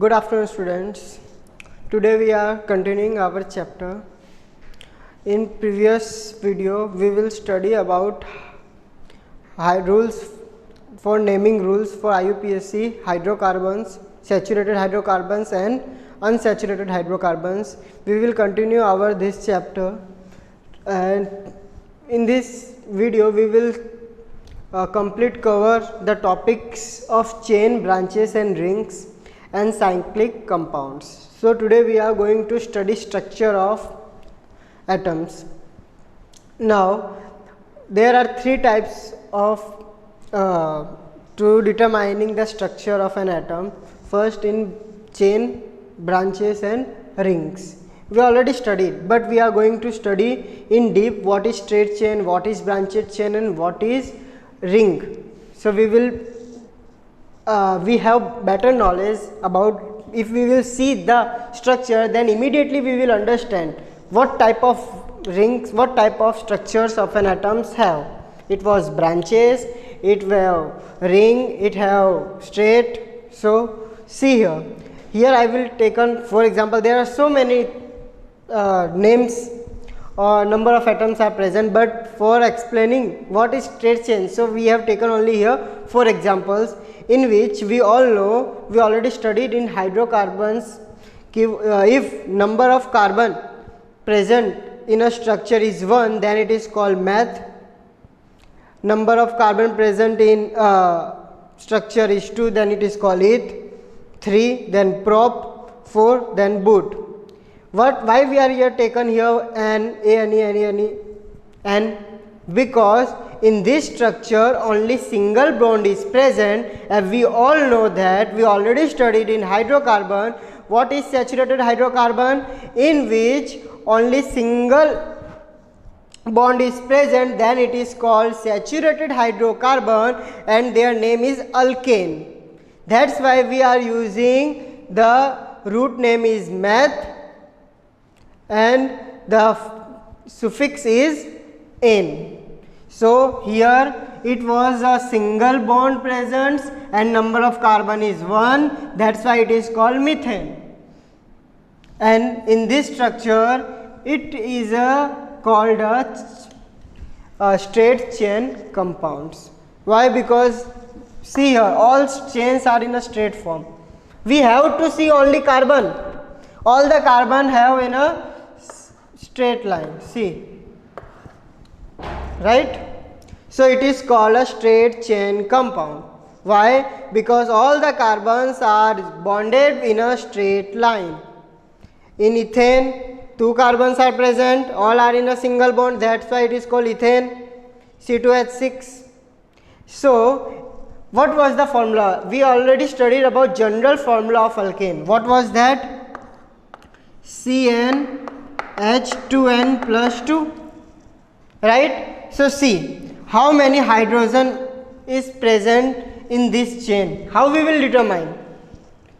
Good afternoon, students. Today we are continuing our chapter. In previous video, we will study about rules for naming rules for IUPAC hydrocarbons, saturated hydrocarbons and unsaturated hydrocarbons. We will continue this chapter, and in this video we will complete cover the topics of chain, branches and rings and cyclic compounds. So today we are going to study structure of atoms. Now there are three types of to determining the structure of an atom. First, in chain, branches and rings. We already studied, but we are going to study in deep what is straight chain, what is branched chain and what is ring. So we have better knowledge about, if we will see the structure, then immediately we will understand what type of rings, what type of structures of an atoms have. It was branches, it have ring, it have straight. So see here I will take on, for example, there are so many names or number of atoms are present, but for explaining what is straight chain, so we have taken only here 4 examples, in which we all know, we already studied in hydrocarbons. If number of carbon present in a structure is 1, then it is called meth. Number of carbon present in structure is 2, then it is called eth. 3, then prop. 4, then boot. Why we are here taken here N, because in this structure only single bond is present, and we all know that we already studied in hydrocarbon what is saturated hydrocarbon, in which only single bond is present, then it is called saturated hydrocarbon and their name is alkane. That's why we are using the root name is meth and the suffix is N. So here it was a single bond presence and number of carbon is 1, that's why it is called methane. And in this structure it is called a straight chain compounds. Why? Because see here, all chains are in a straight form. We have to see only carbon. All the carbon have in a straight line. See, right? So it is called a straight chain compound. Why? Because all the carbons are bonded in a straight line. In ethane, 2 carbons are present, all are in a single bond, that's why it is called ethane, C2H6. So what was the formula? We already studied about general formula of alkane. What was that? CnH2n plus 2, right? So see how many hydrogen is present in this chain. How we will determine?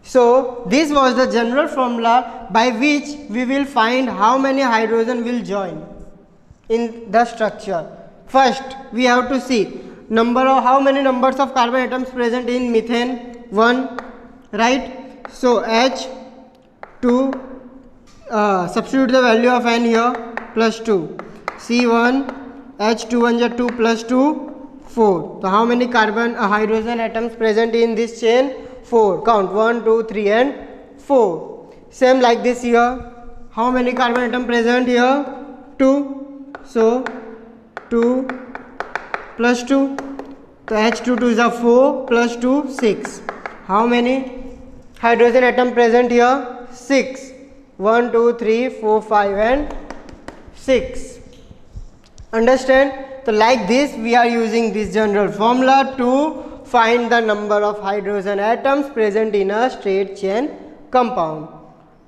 So this was the general formula by which we will find how many hydrogen will join in the structure. First we have to see how many numbers of carbon atoms present in methane. 1, right? So H2, substitute the value of N here, plus 2, C1, H2 2 plus 2, 4. So how many hydrogen atoms present in this chain? 4. Count 1, 2, 3 and 4. Same like this here. How many carbon atom present here? 2. So 2 plus 2. So H2 is a 4 plus 2, 6. How many hydrogen atom present here? 6. 1, 2, 3, 4, 5 and 6. Understand? So like this we are using this general formula to find the number of hydrogen atoms present in a straight chain compound.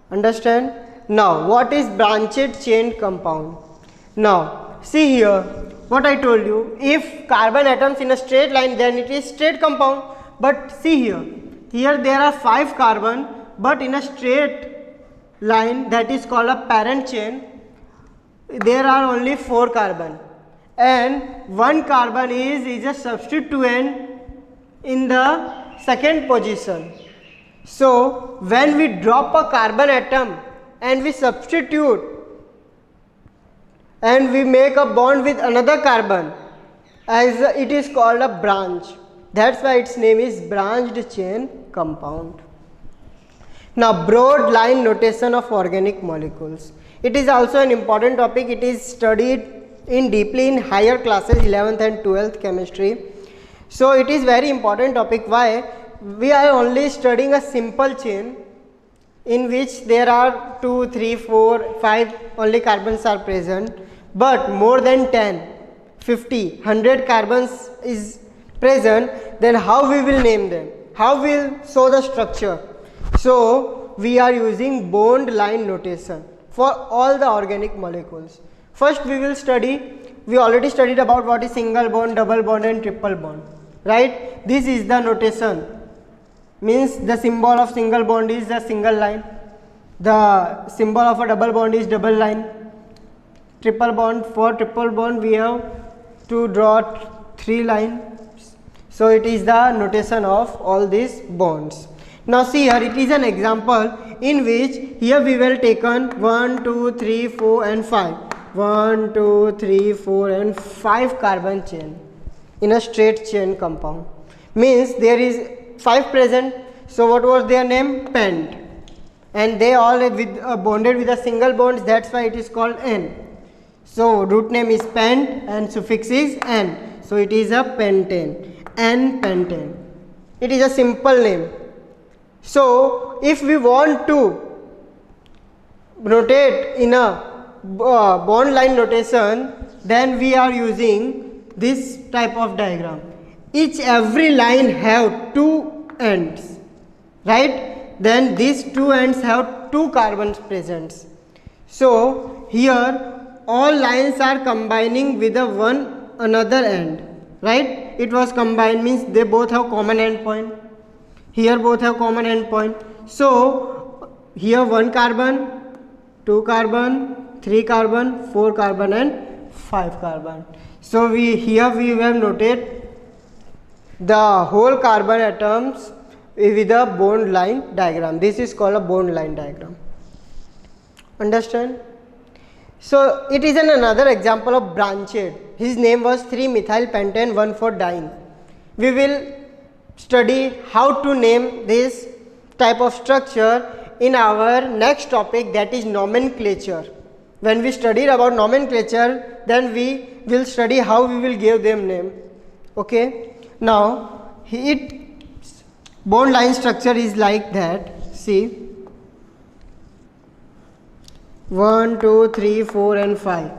Understand? Now what is branched chain compound? Now see here what I told you, if carbon atoms in a straight line, then it is straight compound. But see here there are 5 carbon, but in a straight line, that is called a parent chain, there are only 4 carbon, and 1 carbon is a substituent in the second position. So when we drop a carbon atom and we substitute and we make a bond with another carbon, as it is called a branch. That's why its name is branched chain compound. Now, broad line notation of organic molecules. It is also an important topic. It is studied in deeply in higher classes, 11th and 12th chemistry. So it is very important topic. Why? We are only studying a simple chain in which there are 2, 3, 4, 5 only carbons are present, but more than 10, 50, 100 carbons is present. Then how we will name them? How we will show the structure? So we are using bond line notation for all the organic molecules. First we will study, we already studied about what is single bond, double bond and triple bond, right? This is the notation, means the symbol of single bond is a single line, the symbol of a double bond is double line, triple bond, for triple bond we have to draw 3 lines. So it is the notation of all these bonds. Now see here, it is an example in which here we will take on 1, 2, 3, 4 and 5. 1, 2, 3, 4 and 5 carbon chain in a straight chain compound. Means there is 5 present. So what was their name? Pent. And they all with bonded with a single bond. That's why it is called N. So root name is pent and suffix is N. So it is a pentane. N-pentane. It is a simple name. So if we want to notate in a bond line notation, then we are using this type of diagram. Every line have 2 ends, right? Then these 2 ends have 2 carbons present. So here all lines are combining with a one another end, right? It was combined means they both have common end point. Here both have common end point. So here 1 carbon, 2 carbon, 3 carbon, 4 carbon and 5 carbon. So here we have noted the whole carbon atoms with a bond line diagram. This is called a bond line diagram. Understand? So it is another example of branched. His name was 3-methyl-pentane 1,4-diene. We will study how to name this type of structure in our next topic, that is nomenclature. When we studied about nomenclature, then we will study how we will give them name. Okay. Now bond line structure is like that. See, 1, 2, 3, 4 and 5.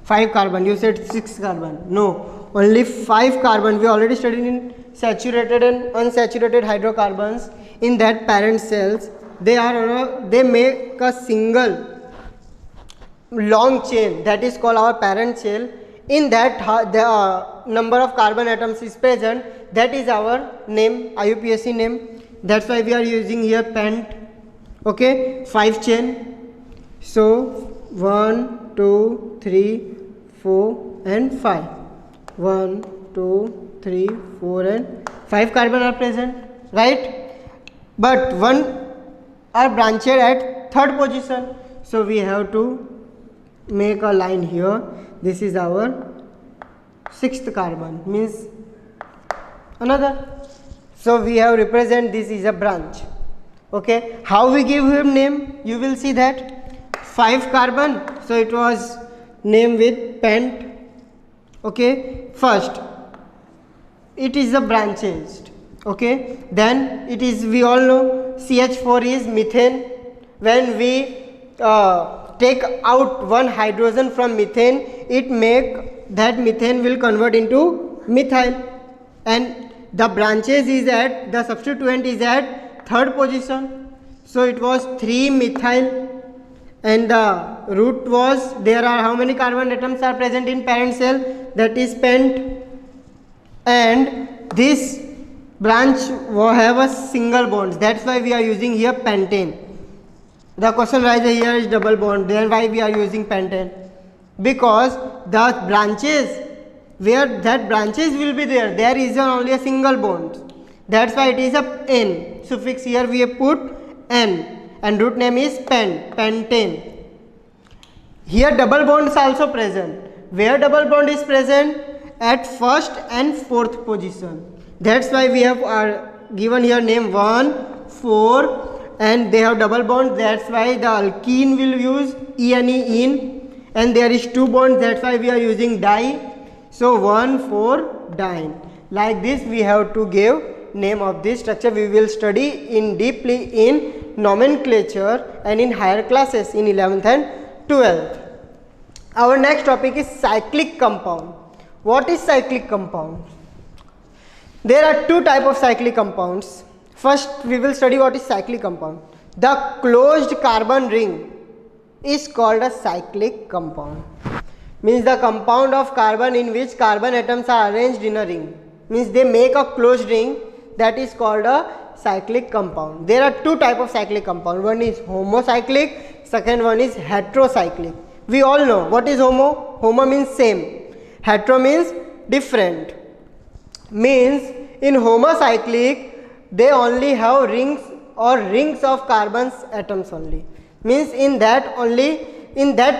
5 carbon. You said 6 carbon. No, only 5 carbon. We already studied in saturated and unsaturated hydrocarbons. In that parent cells, they make a single long chain, that is called our parent cell. In that the number of carbon atoms is present, that is our name, IUPAC name. That's why we are using here pent. Okay, 5 chain. So 1, 2, 3, 4 and 5. 1, 2, 3, 4 and 5 carbon are present, right? But 1 are branched at 3rd position. So we have to make a line here. This is our 6th carbon, means another. So we have represent this is a branch. Okay, how we give him name? You will see that 5 carbon, so it was named with pent. Okay, first it is a branched. Okay, then it is, we all know CH4 is methane. When we take out one hydrogen from methane, that methane will convert into methyl, and the branches is at, the substituent is at 3rd position. So it was 3-methyl, and the root was, there are how many carbon atoms are present in parent cell? That is pent, and this branch will have a single bond. That's why we are using here pentane. The question rises here is double bond. Then why we are using pentane? Because the branches, where that branches will be there is only a single bond. That's why it is a N. Suffix here we have put N, and root name is pentane. Here double bond is also present. Where double bond is present? At first and fourth position. That's why we have given here name 1, 4, and they have double bond. That's why the alkene will use ene, in, and there is 2 bonds. That's why we are using di. So 1, 4, diene. Like this we have to give name of this structure. We will study in deeply in nomenclature and in higher classes in 11th and 12th. Our next topic is cyclic compound. What is cyclic compound? There are 2 types of cyclic compounds. First we will study what is cyclic compound. The closed carbon ring is called a cyclic compound. Means the compound of carbon in which carbon atoms are arranged in a ring. Means they make a closed ring, that is called a cyclic compound. There are 2 types of cyclic compound. One is homocyclic, second one is heterocyclic. We all know what is homo. Homo means same. Hetero means different. Means in homocyclic they only have rings or rings of carbon atoms only. Means in that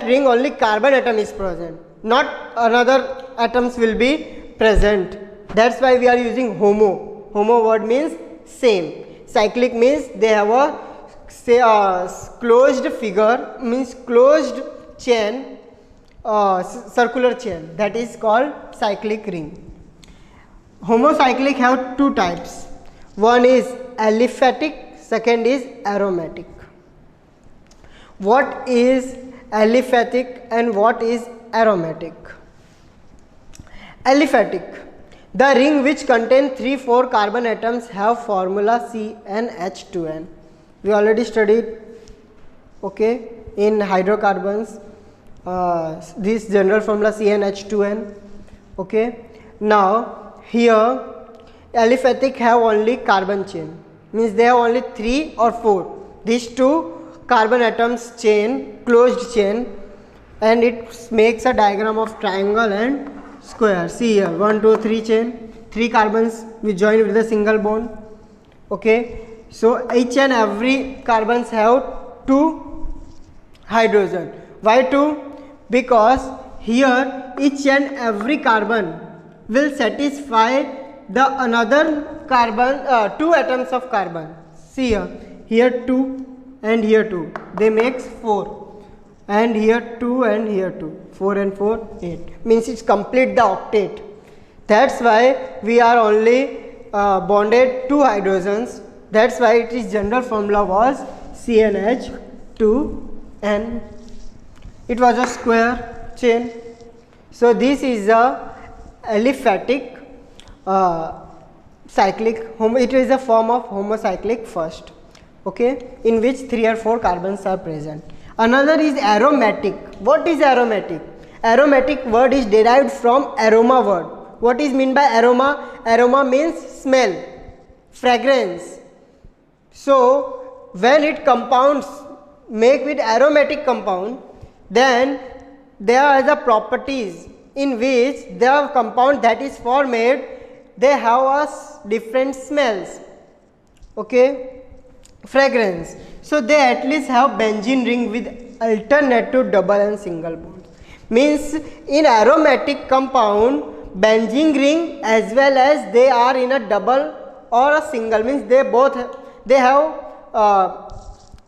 ring only carbon atom is present, not another atoms will be present. That's why we are using homo. Homo word means same. Cyclic means they have a closed figure, means closed chain, circular chain, that is called cyclic ring. Homocyclic have 2 types. One is aliphatic, second is aromatic. What is aliphatic and what is aromatic? Aliphatic, the ring which contain 3-4 carbon atoms have formula CnH2n. We already studied, okay, in hydrocarbons this general formula CnH2n. Okay, now here aliphatic have only carbon chain, means they have only 3 or 4. These 2 carbon atoms chain, closed chain, and it makes a diagram of triangle and square. See here, 1, 2, 3 chain, 3 carbons we join with a single bond. Okay, so each and every carbons have 2 hydrogen. Why 2? Because here each and every carbon will satisfy the another carbon, 2 atoms of carbon. See here 2 and here 2, they makes 4, and here 2 and here 2, 4 and 4, 8, means it's complete the octet. That's why we are only bonded 2 hydrogens. That's why its general formula was CnH2n. It was a square chain. So this is a aliphatic cyclic, it is a form of homocyclic first, okay, in which 3 or 4 carbons are present. Another is aromatic. What is aromatic? Aromatic word is derived from aroma word. What is mean by aroma? Aroma means smell, fragrance. So when it compounds make with aromatic compound, then there are the properties in which the compound that is formed, they have a different smells, okay, fragrance. So they at least have benzene ring with alternative double and single bonds. Means in aromatic compound, benzene ring as well as they are in a double or a single, means they have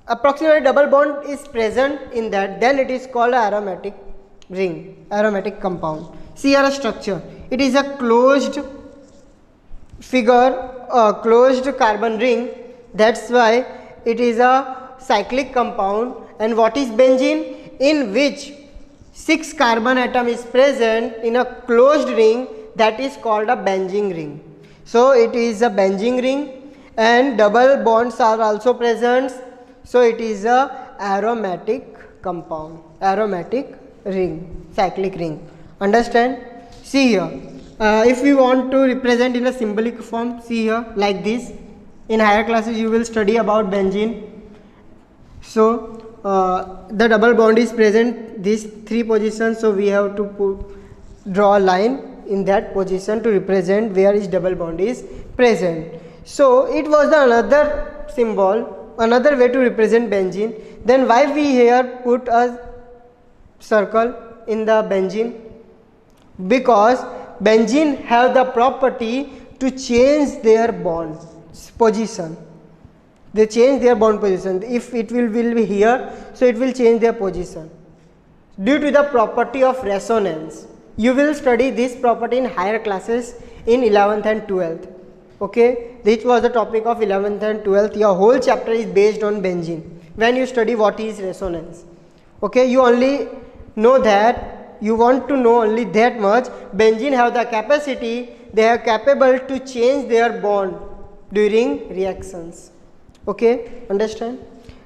approximately double bond is present in that, then it is called aromatic ring, aromatic compound. See here a structure. It is a closed figure, closed carbon ring. That's why it is a cyclic compound. And what is benzene? In which 6 carbon atom is present in a closed ring, that is called a benzene ring. So it is a benzene ring, and double bonds are also present. So it is a aromatic compound, aromatic ring, cyclic ring. Understand? See here, if we want to represent in a symbolic form, see here like this. In higher classes you will study about benzene. So the double bond is present these 3 positions, so we have to draw a line in that position to represent where each double bond is present. So it was the another symbol, another way to represent benzene. Then why we here put a circle in the benzene? Because benzene have the property to change their bond position. They change their bond position. If it will be here, so it will change their position due to the property of resonance. You will study this property in higher classes in 11th and 12th. Okay, this was the topic of 11th and 12th. Your whole chapter is based on benzene. When you study what is resonance, okay, you only know that, you want to know only that much. Benzene have the capacity, they are capable to change their bond during reactions. Okay, understand?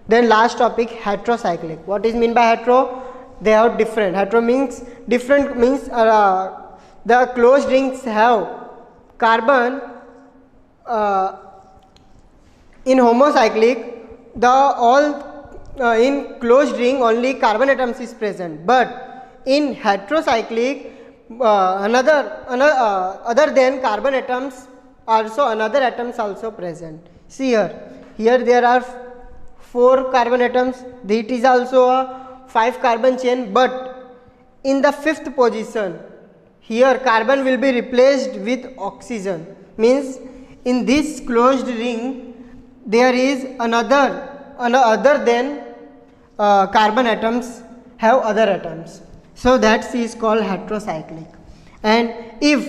Then last topic, heterocyclic. What is mean by hetero? They have different. Hetero means different, means the closed rings have carbon. In homocyclic, the all in closed ring only carbon atoms is present, but in heterocyclic other than carbon atoms also another atoms also present. See here there are 4 carbon atoms. It is also a 5 carbon chain, but in the 5th position here carbon will be replaced with oxygen. Means in this closed ring there is another other than carbon atoms have other atoms. So that is called heterocyclic. And if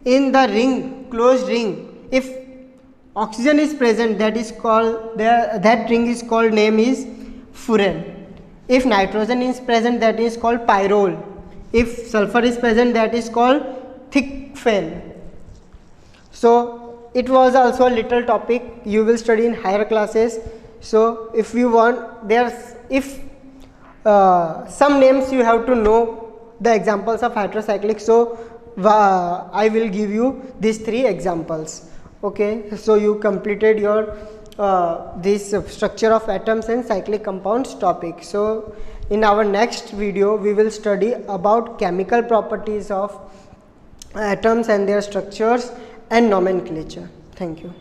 in the ring, closed ring, if oxygen is present, that is called, that ring is called, name is furan. If nitrogen is present, that is called pyrrole. If sulfur is present, that is called thick-fen. So it was also a little topic you will study in higher classes. So if you want, there's, if some names you have to know the examples of heterocyclic, so I will give you these 3 examples. Okay, so you completed your this structure of atoms and cyclic compounds topic. So in our next video we will study about chemical properties of atoms and their structures and nomenclature. Thank you.